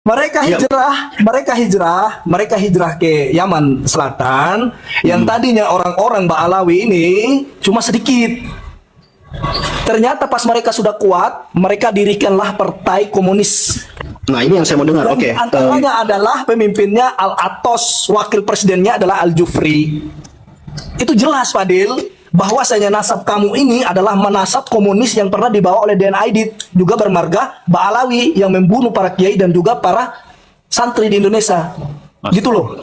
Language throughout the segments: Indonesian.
Ya, mereka hijrah ke Yaman Selatan. Yang tadinya orang-orang Ba'alawi ini cuma sedikit. Ternyata pas mereka sudah kuat, mereka dirikanlah partai komunis. nah ini yang saya mau dengar. Dan Oke. antaranya adalah pemimpinnya Al-Atos, wakil presidennya adalah Al-Jufri. Itu jelas, Fadil, bahwasanya nasab kamu ini adalah menasab komunis yang pernah dibawa oleh DNA Aidit, juga bermarga Ba'alawi yang membunuh para kiai dan juga para santri di Indonesia. Gitu loh.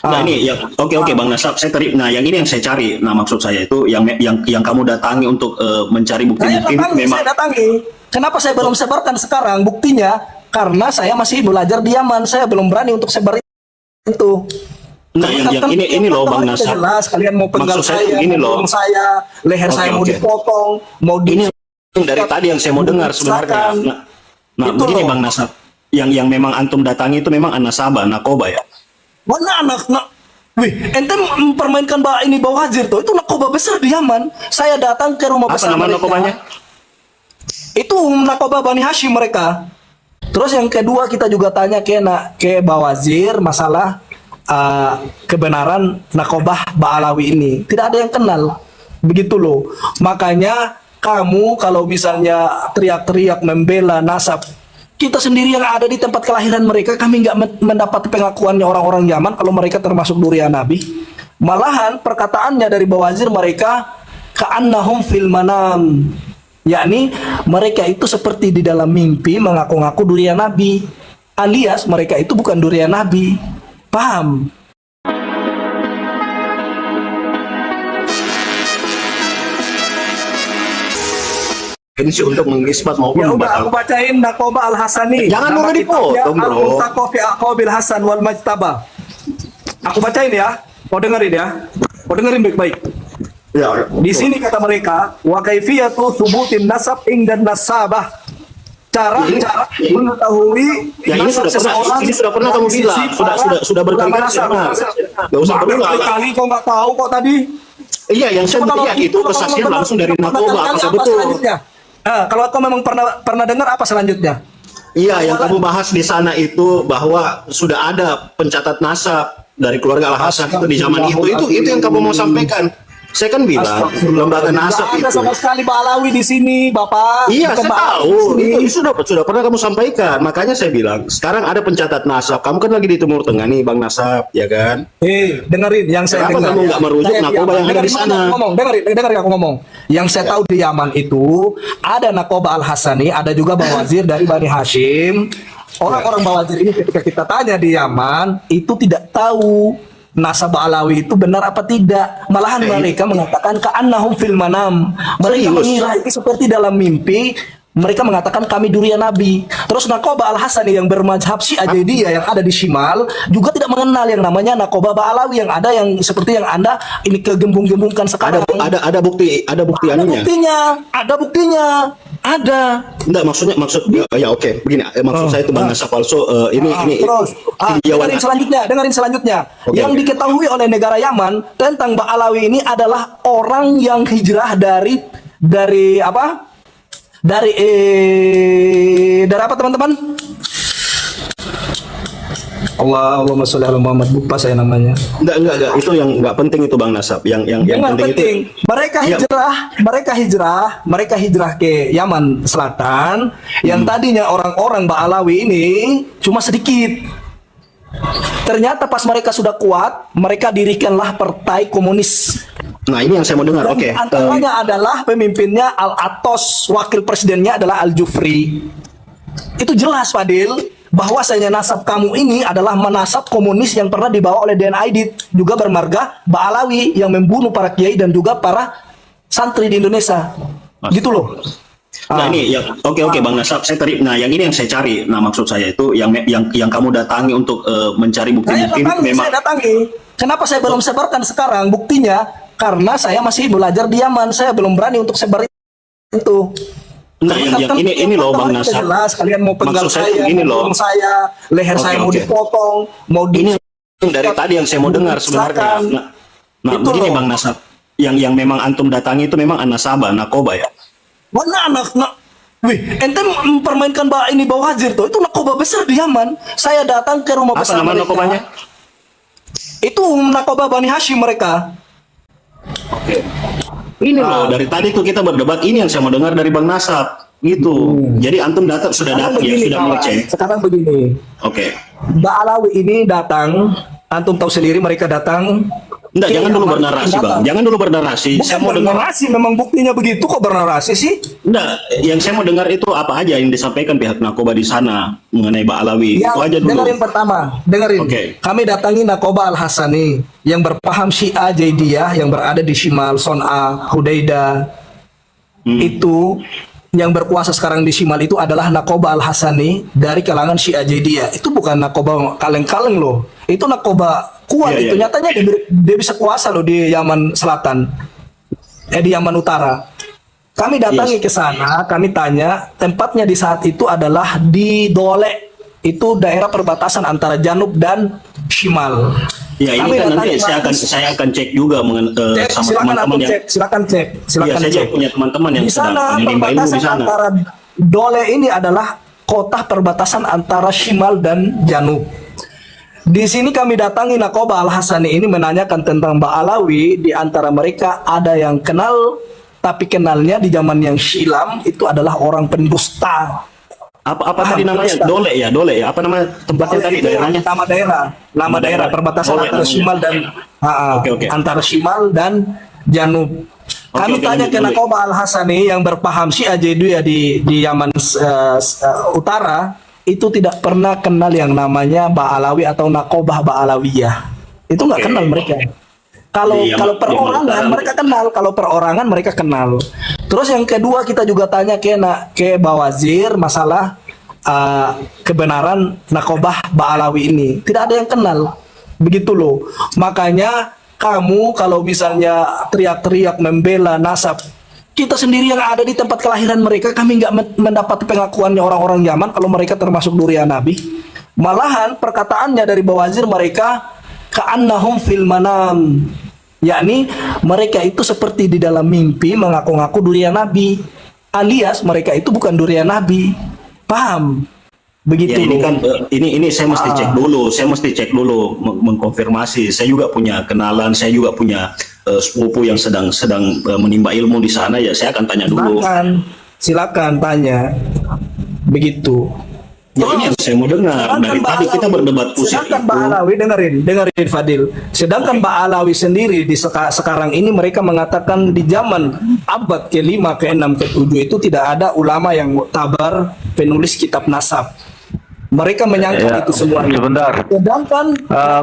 Nah ini ya, oke Bang Nasab, saya tadi, nah yang ini yang saya cari. Nah maksud saya itu yang kamu datangi untuk mencari bukti-bukti memang. Saya datangi. Kenapa saya belum sebarkan sekarang? Buktinya karena saya masih belajar di Yaman. Saya belum berani untuk sebar itu. Nah yang ini loh Bang Nasab. Jelas kalian mau penggal Maksud saya saya, ini mau loh. bunuh saya, leher Oke, saya mau oke. dipotong, mau Ini yang dari tadi yang saya mau dengar sebenarnya. Nah Itu begini loh. Bang Nasab, yang memang antum datangi itu memang An-Nasabah, Nakoba ya. Mana anak wih, ente mempermainkan ini Bawazir tuh, itu nakoba besar di Yaman. Saya datang ke rumah Apa besar nama mereka. nakobanya? Itu nakoba Bani Hashim mereka. Terus yang kedua kita juga tanya ke Bawazir masalah kebenaran nakobah Ba'alawi ini. Tidak ada yang kenal. Begitu loh. Makanya kamu kalau misalnya teriak-teriak membela nasab kita sendiri yang ada di tempat kelahiran mereka, kami nggak mendapat pengakuannya orang-orang Yaman kalau mereka termasuk durian Nabi. Malahan perkataannya dari Bawazir mereka ka'annahum fil manam, yakni mereka itu seperti di dalam mimpi mengaku-ngaku durian Nabi, alias mereka itu bukan durian Nabi. Paham? Ini sih untuk mengisbat Ya maupun udah, aku membatalkan. bacain Nakoba Al-Hasani. Jangan Nama dulu kitabnya dipotong, bro. Al-Muntaqo fi Aqwabil Hasan wal Majtaba. Aku bacain ya. Mau dengerin ya. Mau dengerin baik-baik. Ya, Di sini kata mereka, wa kaifiyatu thubutin nasab dan nasabah. Cara mengetahui ya ini sudah pernah kamu bilang, sudah berkali-kali saya dengar. Gak usah berulang. Kali kok nggak tahu kok tadi. Iya, yang saya lihat itu kesaksian langsung dari Nakoba, apa betul? Selanjutnya? Kalau kau memang pernah dengar, apa selanjutnya? Iya, yang kamu bahas di sana itu bahwa sudah ada pencatat nasab dari keluarga Al-Hasan itu di zaman itu yang kamu mau sampaikan. Saya kan bilang lembaga nasab Nggak ada itu. sama sekali Ba'alawi di sini, Bapak. Iya, Bukan saya Ba'alawi tahu. di sini. Itu sudah pernah kamu sampaikan. Makanya saya bilang, sekarang ada pencatat nasab. Kamu kan lagi di Timur Tengah nih, Bang Nasab, ya kan? Dengerin yang saya Kenapa dengar. kamu nggak merujuk Saya di Nakoba Yaman. yang ada di Dengerin sana? aku ngomong, dengerin aku ngomong. Yang saya tahu di Yaman itu ada Nakoba Al-Hasani, ada juga Bawazir dari Bani Hashim. Orang-orang Bawazir ini ketika kita tanya di Yaman itu tidak tahu nasab Alawi itu benar apa tidak. Malahan mereka mengatakan ka'annahum fil manam. Mereka Serius? mengira itu seperti dalam mimpi. Mereka mengatakan kami durian Nabi. Terus Nakoba Al-Hasani yang bermazhab Syiah Jaidiyah yang ada di Shimal juga tidak mengenal yang namanya Nakoba Ba'alawi yang ada yang seperti yang Anda ini kegembung-gembungkan sekarang. Ada bukti anunya. Ada buktinya. Ada. Enggak, maksud ya oke, begini. Maksud saya itu Bang Nasab palsu ini Terus tinjauan. dengerin selanjutnya. Oke, Yang oke. diketahui oleh negara Yaman tentang Ba'alawi ini adalah orang yang hijrah dari apa? Dari apa teman-teman? Allahumma sholli ala Muhammad. Lupa saya namanya. Enggak. Itu yang enggak penting itu Bang Nasab. Yang Yang penting, penting, itu mereka hijrah ke Yaman Selatan. Yang tadinya orang-orang Ba'alawi ini cuma sedikit. Ternyata pas mereka sudah kuat, mereka dirikanlah partai komunis. Nah, ini yang saya mau dengar. Dan Oke. antaranya adalah pemimpinnya Al-Atos, wakil presidennya adalah Al-Jufri. Itu jelas, Fadil, bahwasanya nasab kamu ini adalah menasab komunis yang pernah dibawa oleh DNA Aidit, juga bermarga Ba'alawi yang membunuh para kiai dan juga para santri di Indonesia. Gitu loh. Nah, ini oke Bang Nasab, saya tadi, nah yang ini yang saya cari. Nah, maksud saya itu yang kamu datangi untuk mencari bukti-bukti memang. Saya datangi. Kenapa saya belum sebarkan sekarang? Buktinya karena saya masih belajar di Yaman. Saya belum berani untuk sebar itu. Nah, yang ini loh Bang Nasab. Jelas kalian mau penggal Maksud saya saya, ini mau loh. bunuh saya, leher Oke, saya mau oke. dipotong, mau Ini yang dari tadi yang saya mau dengar sebenarnya. Nah Itu begini loh. Bang Nasab, yang memang antum datangi itu memang An-Nasabah, Nakoba ya. Mana anak Wih, ente mempermainkan ini Bawazir tuh, itu narkoba besar di Yaman. Saya datang ke rumah Apa besar nama mereka. narkobanya? Itu narkoba Bani Hashim mereka. Oke. Ini loh, dari tadi tuh kita berdebat, ini yang saya mau dengar dari Bang Nasab. Gitu. Jadi antum sudah datang ya, sudah kawan. mengecek. Sekarang begini. Oke. Mbak Alawi ini datang, antum tahu sendiri mereka datang. Enggak, Oke, jangan dulu Yaman bernarasi, datang. Bang. Jangan dulu bernarasi. Bukan Saya mau dengar. bernarasi, memang buktinya begitu kok bernarasi sih. Enggak, yang saya mau dengar itu apa aja yang disampaikan pihak narkoba di sana mengenai Mbak Alawi. Ya, Itu aja dulu. dengerin pertama, dengerin. Oke. Kami datangi Nakoba Al-Hasani yang berpaham Syiah Jaidiyah yang berada di Shimal, Son'a, Hudaida. Itu yang berkuasa sekarang di Shimal itu adalah Nakoba Al-Hasani dari kalangan Syiah Jaidiyah. Itu bukan Nakoba kaleng-kaleng loh. Itu Nakoba kuat Iya, itu. iya. Nyatanya dia bisa kuasa loh di Yaman Selatan. Di Yaman Utara. Kami datangi ke sana, kami tanya, tempatnya di saat itu adalah di Dole. Itu daerah perbatasan antara Janub dan Shimal. Ya, ini Kami kan nanti datangi saya akan cek juga Cek, sama silakan teman-teman aku yang cek, silakan cek, Iya, silakan saya cek. juga punya teman-teman yang Di sedang sana menimba ilmu di perbatasan sana. antara Dole ini adalah kota perbatasan antara Shimal dan Janub. Di sini kami datangi Nakoba Al-Hasani ini menanyakan tentang Mbak Alawi. Di antara mereka ada yang kenal, tapi kenalnya di zaman yang silam itu adalah orang pendusta. Apa tadi namanya? Dole ya, Dole ya. Apa nama tempatnya Dole tadi itu daerahnya? nama daerah perbatasan Dole antara namanya. Shimal dan Oke. antara Shimal dan Janub. Kami Oke, tanya lanjut, ke lanjut. Nakoba Al-Hasani yang berpaham Syiah Jaidiyah di Yaman Utara, itu tidak pernah kenal yang namanya Ba'alawi atau Nakobah Ba'alawiyah. Itu nggak Oke. kenal mereka. Kalau Di Yaman- kalau Yaman perorangan Utara. mereka kenal, kalau perorangan mereka kenal. Terus yang kedua kita juga tanya ke Bawazir masalah kebenaran Nakobah Ba'alawi ini. Tidak ada yang kenal. Begitu loh. Makanya kamu kalau misalnya teriak-teriak membela nasab, kita sendiri yang ada di tempat kelahiran mereka, kami nggak mendapat pengakuannya orang-orang Yaman kalau mereka termasuk durian Nabi. Malahan perkataannya dari Bawazir mereka ka'annahum fil manam, yakni mereka itu seperti di dalam mimpi mengaku-ngaku durian Nabi, alias mereka itu bukan durian Nabi. Paham? Begitu Ya, ini loh. kan ini saya mesti cek dulu, mengkonfirmasi. Saya juga punya kenalan, saya juga punya sepupu yang sedang menimba ilmu di sana, ya saya akan tanya dulu. Silakan tanya. Begitu. Ya, ini yang saya mau dengar. Dari tadi kita berdebat pusing Sedangkan itu. Mbak Alawi, dengerin Fadil. Sedangkan Mbak Alawi sendiri di sekarang ini mereka mengatakan di zaman abad ke-5, ke-6, ke-7 itu tidak ada ulama yang muktabar penulis kitab nasab. Mereka menyangka Ya, itu semuanya. sebentar. Sedangkan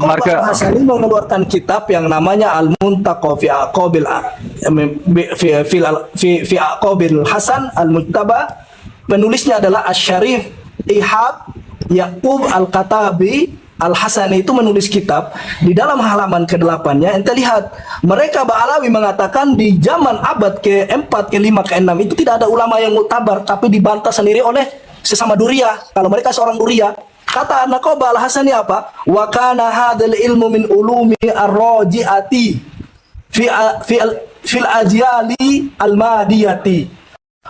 Marka- Hasani mengeluarkan kitab yang namanya Al-Muntaqa fi Aqabil Hasan Al-Mujtaba. Penulisnya adalah Asy-Syarif Ihab Yaqub Al-Katabi Al-Hasani. Itu menulis kitab. Di dalam halaman ke-8-nya ente lihat, mereka Ba'alawi mengatakan di zaman abad ke-4, ke-5, ke-6 itu tidak ada ulama yang muktabar, tapi dibantah sendiri oleh sesama Duriyah. Kalau mereka seorang Duriyah, kata Nakoba Al-Hasani apa? Wa kana hadzal ilmu min ulumi ar-raji'ati fil ajyali al-madiyati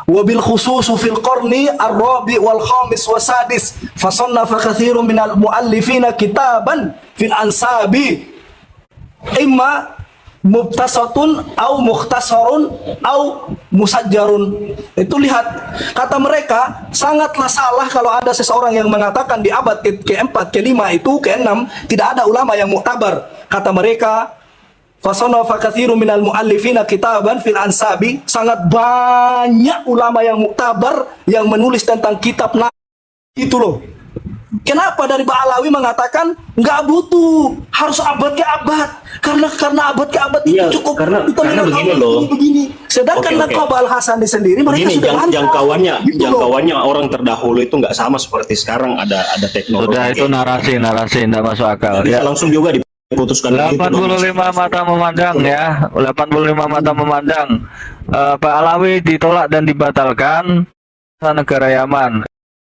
wa bil khusus fil qarni ar-rabi wal khamis wa sadis fa sannafa katsirun min al-muallifina kitaban fil ansabi imma mubtasatun au mukhtasarun au musajjarun. Itu lihat, kata mereka sangatlah salah kalau ada seseorang yang mengatakan di abad ke-4, ke-5 itu, ke-6 tidak ada ulama yang muktabar. Kata mereka fasanafa katsirun minal muallifina kitaban fil ansabi, sangat banyak ulama yang muktabar yang menulis tentang kitab itu loh. Kenapa dari Ba'alawi mengatakan nggak butuh, harus abad ke abad, karena abad ke abad Iya, itu cukup karena begini loh. begini. Sedangkan Oke. Nakoba Al-Hasani sendiri mereka Begini, sudah bantah. jangkauannya Gitu loh. jangkauannya orang terdahulu itu nggak sama seperti sekarang, ada teknologi. Sudah, itu narasi tidak masuk akal. Bisa Ya. langsung juga diputuskan begitu dong. 85 mata memandang ya, 85 mata memandang. Pak Alawi ditolak dan dibatalkan negara Yaman.